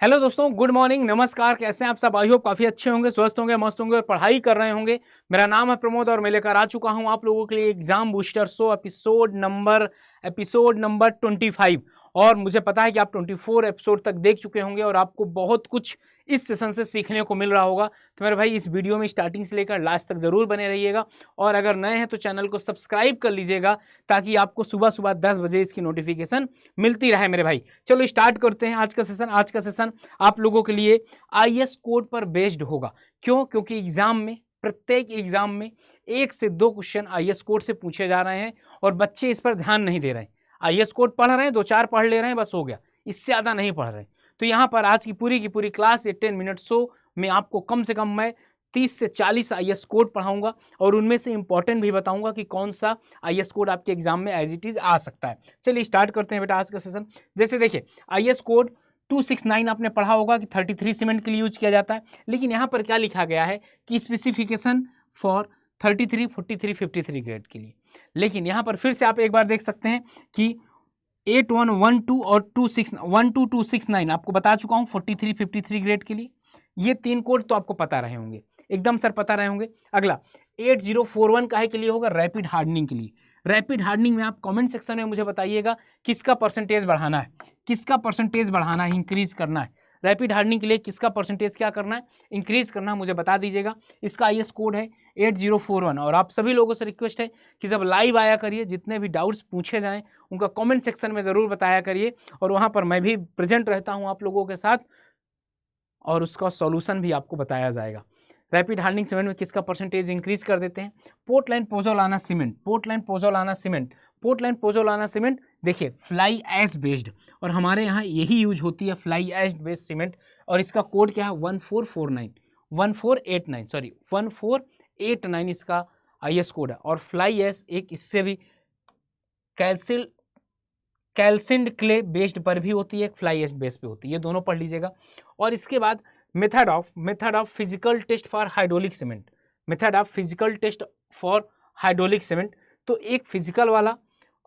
Hello दोस्तों, good morning, नमस्कार। कैसे हैं आप सब? आई होप काफ़ी अच्छे होंगे, स्वस्थ होंगे, मस्त होंगे और पढ़ाई कर रहे होंगे। मेरा नाम है प्रमोद और मैं लेकर आ चुका हूं आप लोगों के लिए exam booster show episode number 25। और मुझे पता है कि आप 24 एपिसोड तक देख चुके होंगे और आपको बहुत कुछ इस सेशन से सीखने को मिल रहा होगा। तो मेरे भाई इस वीडियो में स्टार्टिंग से लेकर लास्ट तक जरूर बने रहिएगा और अगर नए हैं तो चैनल को सब्सक्राइब कर लीजिएगा ताकि आपको सुबह सुबह 10 बजे इसकी नोटिफिकेशन मिलती रहे मेरे भाई। चलो स्टार्ट करते हैं आज का सेशन आप लोगों के लिए आईएएस कोड पर बेस्ड होगा। क्यों? क्योंकि प्रत्येक एग्जाम में 1 से 2 क्वेश्चन आईएएस कोड से पूछे जा रहे हैं और बच्चे इस पर ध्यान नहीं दे रहे हैं। आईएएस कोड पढ़ रहे हैं, 2-4 पढ़ ले रहे हैं, बस हो गया, इससे ज्यादा नहीं पढ़ रहे। तो यहाँ पर आज की पूरी क्लास 10 मिनट शो में आपको कम से कम मैं 30 से 40 आईएएस कोड पढ़ाऊंगा और उनमें से इंपॉर्टेंट भी बताऊंगा कि कौन सा आईएएस कोड आपके एग्जाम में एज इट इज आ सकता है। चलिए स्टार्ट करते हैं बेटा आज का सेशन। जैसे देखिए, आईएएस कोड 269 आपने पढ़ा होगा कि 33 सीमेंट के लिए यूज किया जाता है, लेकिन यहाँ पर क्या लिखा गया है कि स्पेसिफिकेशन फॉर 33, 43, 53 ग्रेड के लिए। लेकिन यहाँ पर फिर से आप एक बार देख सकते हैं कि 8112 और 269 आपको बता चुका हूँ 43, 53 ग्रेड के लिए। ये 3 कोड तो आपको पता रहे होंगे, एकदम सर पता रहे होंगे। अगला 8041 काहे के लिए होगा? रैपिड हार्डनिंग के लिए। रैपिड हार्डनिंग में आप कमेंट सेक्शन में मुझे बताइएगा किसका परसेंटेज बढ़ाना है, किसका परसेंटेज बढ़ाना है, इंक्रीज करना है। रैपिड हार्डनिंग के लिए किसका परसेंटेज क्या करना है, इंक्रीज करना है, मुझे बता दीजिएगा। इसका आईएएस कोड है 8041 और आप सभी लोगों से रिक्वेस्ट है कि जब लाइव आया करिए, जितने भी डाउट्स पूछे जाएं उनका कमेंट सेक्शन में ज़रूर बताया करिए और वहाँ पर मैं भी प्रेजेंट रहता हूँ आप लोगों के साथ और उसका सॉल्यूशन भी आपको बताया जाएगा। रैपिड हार्डनिंग सीमेंट में किसका परसेंटेज इंक्रीज कर देते हैं? पोर्टलैंड पोज़ोलाना सीमेंट देखिए फ्लाई ऐश बेस्ड और हमारे यहाँ यही यूज होती है, फ्लाई ऐश बेस्ड सीमेंट। और इसका कोड क्या है? 1489 इसका आईएएस कोड है। और फ्लाई ऐश एक इससे भी कैल्सिन्ड क्ले बेस्ड पर भी होती है, एक फ्लाई ऐश बेस पे होती है, ये दोनों पढ़ लीजिएगा। और इसके बाद method of physical test for hydraulic cement, तो एक फिजिकल वाला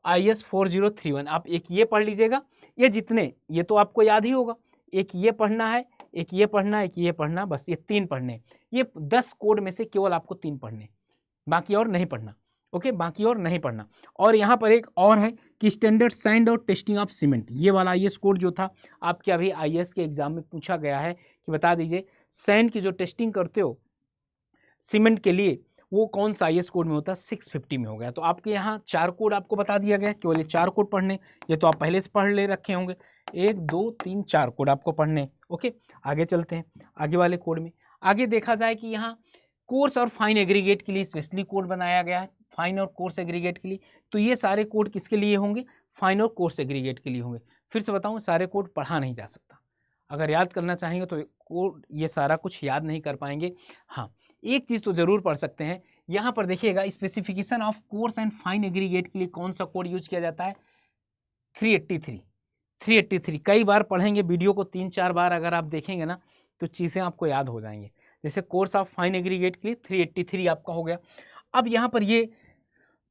IS 4031 आप एक ये पढ़ लीजिएगा। ये तो आपको याद ही होगा, एक ये पढ़ना है, एक ये पढ़ना है, एक ये पढ़ना, बस ये 3 पढ़ने। ये 10 कोड में से केवल आपको 3 पढ़ने, बाकी और नहीं पढ़ना। ओके, बाकी और नहीं पढ़ना। और यहाँ पर एक और है कि स्टैंडर्ड साइंड और टेस्टिंग ऑफ सीमेंट, ये वाला आईएएस कोड जो था आपके अभी आईएएस के एग्जाम में पूछा गया है कि बता दीजिए सैंड की जो टेस्टिंग करते हो सीमेंट के लिए वो कौन सा आईएएस कोड में होता है? 650 में हो गया। तो आपके यहाँ 4 कोड आपको बता दिया गया, केवल ये 4 कोड पढ़ने, ये तो आप पहले से पढ़ ले रखे होंगे। 1 2 3 4 कोड आपको पढ़ने। ओके, आगे चलते हैं आगे वाले कोड में। आगे देखा जाए कि यहाँ कोर्स और फाइन एग्रीगेट के लिए स्पेशली कोड बनाया गया है, फाइन और कोर्स एग्रीगेट के लिए। तो ये सारे कोड किसके लिए होंगे? फाइन और कोर्स एग्रीगेट के लिए होंगे। फिर से बताऊं, सारे कोड पढ़ा नहीं जा सकता, अगर याद करना चाहेंगे तो कोड ये सारा कुछ याद नहीं कर पाएंगे। हाँ, एक चीज़ तो जरूर पढ़ सकते हैं। यहाँ पर देखिएगा specification of course and fine aggregate के लिए कौन सा कोड यूज किया जाता है? 383। कई बार पढ़ेंगे, वीडियो को 3-4 बार अगर आप देखेंगे ना तो चीज़ें आपको याद हो जाएंगे। जैसे कोर्स ऑफ फाइन एग्रीगेट के लिए 383 आपका हो गया। अब यहाँ पर ये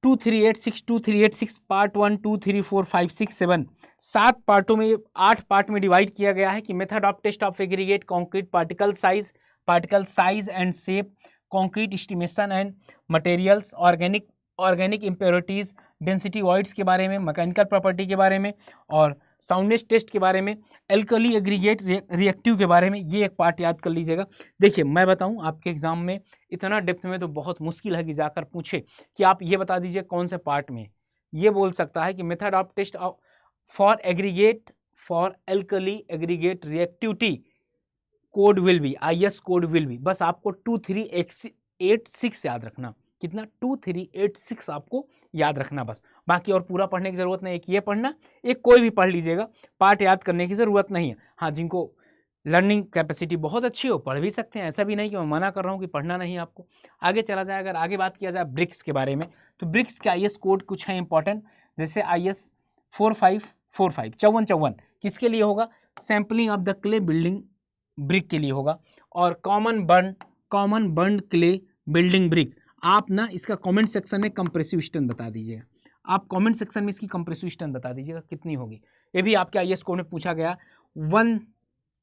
2386 पार्ट 1 2 3 4 5 6 7 7 पार्टों में, 8 पार्ट में डिवाइड किया गया है कि method of test of aggregate concrete particle size and shape, concrete estimation and materials, organic impurities, density voids के बारे में, मैकेनिकल प्रॉपर्टी के बारे में और साउंडनेस टेस्ट के बारे में, एल्कली एग्रीगेट रिएक्टिव के बारे में। ये एक पार्ट याद कर लीजिएगा। देखिए मैं बताऊं, आपके एग्जाम में इतना डेप्थ में तो बहुत मुश्किल है कि जाकर पूछे कि आप ये बता दीजिए कौन से पार्ट में। ये बोल सकता है कि method of test for aggregate for alkali aggregate reactivity code will be, IAS code will be. बस आपको 2386 याद रखना। कितना? 2386 आपको याद रखना बस, बाकी और पूरा पढ़ने की जरूरत नहीं। एक ये पढ़ना, एक कोई भी पढ़ लीजिएगा, पार्ट याद करने की जरूरत नहीं है। हाँ, जिनको लर्निंग कैपेसिटी बहुत अच्छी हो पढ़ भी सकते हैं, ऐसा भी नहीं कि मैं मना कर रहा हूँ कि पढ़ना नहीं है आपको। आगे चला जाए, अगर आगे बात किया जाए ब्रिक्स के बारे में, तो ब्रिक्स के आईएएस कोड कुछ है इंपॉर्टेंट। जैसे IS 4545 5454 किसके लिए होगा? Sampling of the clay building brick के लिए होगा। और common burn clay building brick, आप ना इसका कमेंट सेक्शन में कंप्रेसिव स्ट्रेंथ बता दीजिएगा। आप कमेंट सेक्शन में इसकी कंप्रेसिव स्ट्रेंथ बता दीजिएगा कितनी होगी। ये भी आपके आईएएस कोड में पूछा गया।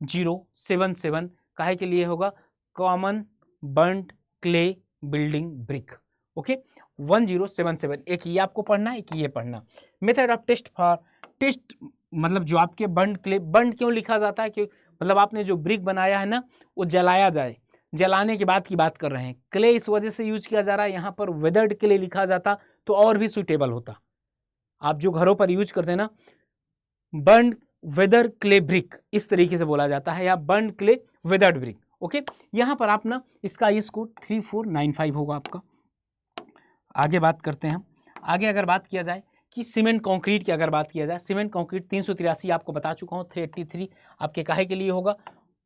1077 काहे के लिए होगा, common burnt clay building brick. Okay 1077, एक ये आपको पढ़ना है, एक ये पढ़ना। Method of test for test, मतलब जो आपके बर्न्ड क्ले, बर्न्ड क्यों लिखा जाता है, कि मतलब आपने जो ब्रिक बनाया है ना वो जलाया जाए, जलाने के बाद की बात कर रहे हैं। क्ले इस वजह से यूज किया जा रहा है, यहाँ पर वेदर्ड क्ले लिखा जाता तो और भी सुटेबल होता। आप जो घरों पर यूज करते हैं ना, बर्न्ड वेदर क्ले ब्रिक इस तरीके से बोला जाता है, या burned clay weathered brick. Okay यहाँ पर आप ना इसका IS कोड 3495 होगा आपका। आगे बात करते हैं हम। आगे अगर बात किया जाए कि सीमेंट कंक्रीट की अगर बात किया जाए, सीमेंट कंक्रीट 383 आपको बता चुका हूँ। 383 आपके काहे के लिए होगा,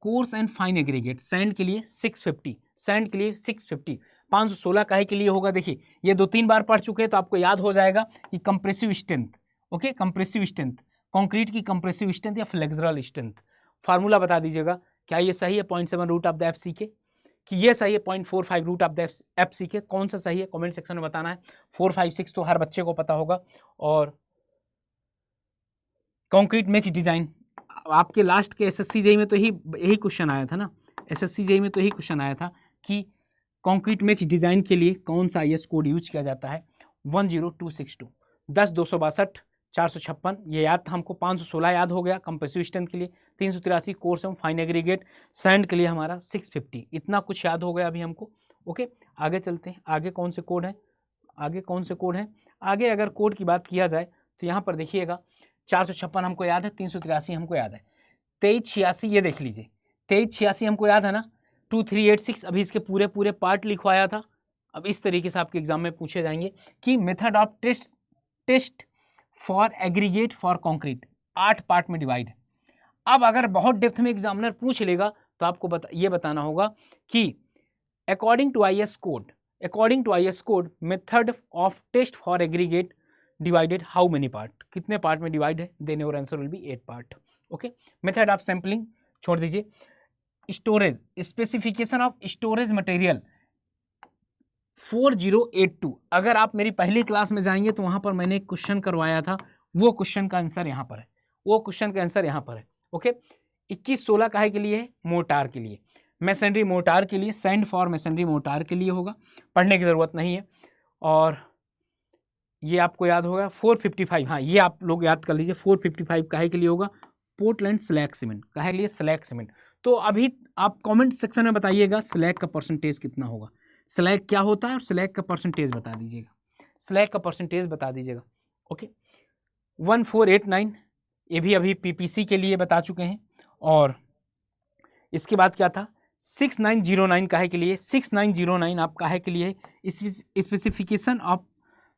course and fine aggregate. Sand के लिए 650, सैंड के लिए 650। 516 काहे के लिए होगा, देखिए ये 2-3 बार पढ़ चुके हैं तो आपको याद हो जाएगा कि compressive strength. Okay compressive strength, concrete की कंप्रेसिव स्ट्रेंथ या फ्लेक्सुरल स्ट्रेंथ, फार्मूला बता दीजिएगा। क्या ये सही है 0.7 रूट ऑफ द FCK, कि ये सही है 0.45 रूट ऑफ द FCK? कौन सा सही है कमेंट सेक्शन में बताना है। 4, 5, 6 तो हर बच्चे को पता होगा। और कंक्रीट मिक्स डिजाइन आपके लास्ट के SSC JEE में तो यही क्वेश्चन आया था ना, SSC JEE में तो यही क्वेश्चन आया था कि कंक्रीट मिक्स डिजाइन के लिए कौन सा IS कोड यूज किया जाता है। 10262, 10-262, 456 ये याद था हमको। 516 याद हो गया कंप्रेसिव स्ट्रेंथ के लिए। 383 course and fine aggregate, sand के लिए हमारा 650। इतना कुछ याद हो गया अभी हमको। ओके आगे चलते हैं। आगे कौन से कोड हैं, आगे कौन से कोड हैं। आगे अगर कोड की बात किया जाए तो यहाँ पर देखिएगा 456 हमको याद है, 383 हमको याद है, 2386 ये देख लीजिए, 2386 हमको याद है ना। 2386 अभी इसके पूरे पूरे पार्ट लिखवाया था। अब इस तरीके से आपके एग्जाम में पूछे जाएंगे कि method of test for aggregate for concrete 8 part में डिवाइड है। अब अगर बहुत डेप्थ में एग्जामिनर पूछ लेगा तो आपको ये बताना होगा कि according to IS code method of test for aggregate divided how many part, कितने पार्ट में डिवाइड है, then your answer will be 8 part. Okay method of sampling छोड़ दीजिए। Storage, specification of storage material 4082, अगर आप मेरी पहली क्लास में जाएंगे तो वहां पर मैंने एक क्वेश्चन करवाया था, वो क्वेश्चन का आंसर यहाँ पर है, वो क्वेश्चन का आंसर यहाँ पर है। ओके 2116 काहे के लिए है, मोटार के लिए, मैसनरी मोटार के लिए, सैंड फॉर मैसनरी मोटार के लिए होगा, पढ़ने की ज़रूरत नहीं है। और ये आपको याद होगा 455, हाँ ये आप लोग याद कर लीजिए 455 काहे के लिए होगा, पोर्टलैंड स्लैग सीमेंट, काहे के लिए, स्लैग सीमेंट। तो अभी आप कमेंट सेक्शन में बताइएगा स्लैग का परसेंटेज कितना होगा, स्लैग क्या होता है और स्लैग का परसेंटेज बता दीजिएगा, स्लैग का परसेंटेज बता दीजिएगा। ओके 1489 ये भी अभी PPC के लिए बता चुके हैं। और इसके बाद क्या था 6909 काहे के लिए, 6909 आप काहे के लिए, specification of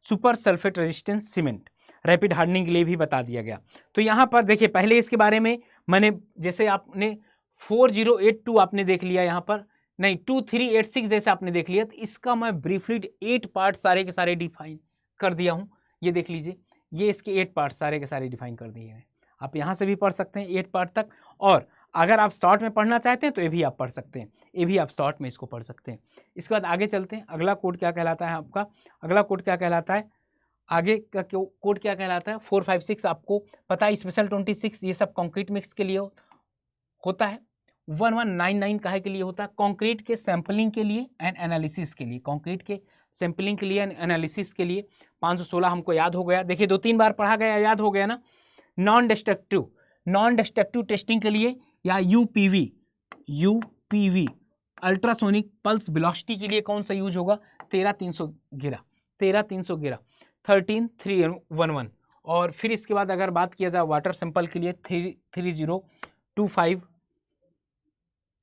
super sulphate resistance cement rapid hardening के लिए भी बता दिया गया। तो यहाँ पर देखिए पहले इसके बारे में मैंने, जैसे आपने 4082 आपने देख लिया, यहाँ पर नहीं 2386 जैसे आपने देख लिया, तो इसका मैं ब्रीफली 8 पार्ट सारे के सारे डिफाइन कर दिया हूँ। ये देख लीजिए, ये इसके 8 पार्ट सारे के सारे डिफाइन कर दिए हैं। आप यहाँ से भी पढ़ सकते हैं 8 पार्ट तक, और अगर आप शॉर्ट में पढ़ना चाहते हैं तो ये भी आप पढ़ सकते हैं, ये भी आप शॉर्ट में इसको पढ़ सकते हैं। इसके बाद आगे चलते हैं, अगला कोड क्या कहलाता है आपका, अगला कोड क्या कहलाता है, आगे का कोड क्या कहलाता है 456 आपको पता है, स्पेशल 26 ये सब कंक्रीट मिक्स के लिए होता है। 1199 काहे के लिए होता है, कंक्रीट के सैंपलिंग के लिए एंड एनालिसिस के लिए, कंक्रीट के सैंपलिंग के लिए एंड एनालिसिस के लिए। 516 हमको याद हो गया, देखिए 2-3 बार पढ़ा गया, याद हो गया ना। नॉन डिस्ट्रक्टिव टेस्टिंग के लिए या यूपीवी अल्ट्रासोनिक पल्स वेलोसिटी के लिए कौन सा यूज होगा, 13311 13311। और फिर इसके बाद अगर बात किया जाए वाटर सैंपल के लिए 3025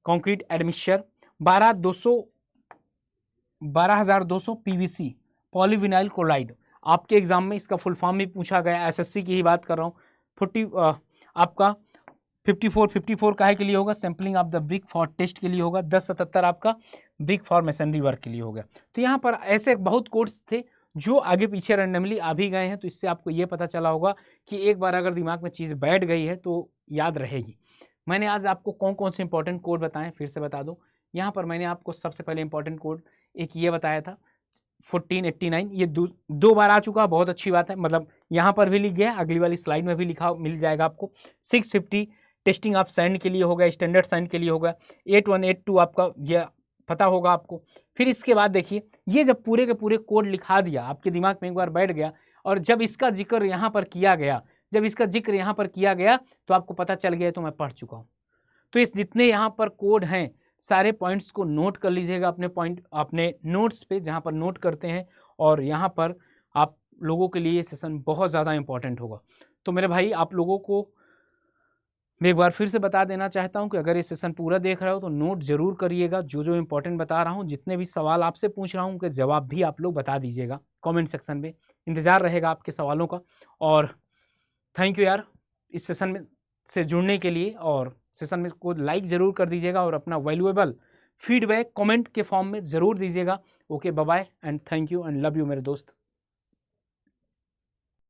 concrete admixture, 12200 PVC polyvinyl chloride. आपके एग्जाम में इसका फुल फॉर्म भी पूछा गया, SSC की ही बात कर रहा हूँ। 54 काहे के लिए होगा, sampling of the brick for test के लिए होगा। 1077 आपका ब्रिक फॉर मैसनरी वर्क के लिए होगा। तो यहाँ पर ऐसे बहुत कोड्स थे जो आगे पीछे रैंडमली आ भी गए हैं, तो इससे आपको ये पता चला होगा कि एक बार अगर दिमाग में चीज़ बैठ गई है तो याद रहेगी। मैंने आज आपको कौन कौन से इंपॉर्टेंट कोड बताएं फिर से बता दूं। यहाँ पर मैंने आपको सबसे पहले इंपॉर्टेंट कोड एक ये बताया था 1489, ये दो बार आ चुका, बहुत अच्छी बात है, मतलब यहाँ पर भी लिख गया, अगली वाली स्लाइड में भी लिखा मिल जाएगा आपको। 650 टेस्टिंग आप सैंड के लिए हो गया, स्टैंडर्ड सैंड के लिए हो गया, 8-1 8-2 आपका ये पता होगा आपको। फिर इसके बाद देखिए, ये जब पूरे के पूरे कोड लिखा दिया, आपके दिमाग में एक बार बैठ गया, और जब इसका जिक्र यहाँ पर किया गया, तो आपको पता चल गया तो मैं पढ़ चुका हूँ। तो इस जितने यहाँ पर कोड हैं, सारे पॉइंट्स को नोट कर लीजिएगा अपने नोट्स पे, जहाँ पर नोट करते हैं, और यहाँ पर आप लोगों के लिए ये सेशन बहुत ज़्यादा इंपॉर्टेंट होगा। तो मेरे भाई, आप लोगों को मैं एक बार फिर से बता देना चाहता हूं कि अगर ये सेशन पूरा देख रहे हो तो नोट जरूर करिएगा, जो जो इंपॉर्टेंट बता रहा हूं, जितने भी सवाल आपसे पूछ रहा हूं उनके जवाब भी आप लोग बता दीजिएगा कमेंट सेक्शन में, इंतज़ार रहेगा आपके सवालों का। और थैंक यू यार इस सेशन में से जुड़ने के लिए, और सेशन में को लाइक ज़रूर कर दीजिएगा, और अपना वैल्यूएबल फीडबैक कमेंट के फॉर्म में ज़रूर दीजिएगा। Okay, bye bye and thank you and love you मेरे दोस्त।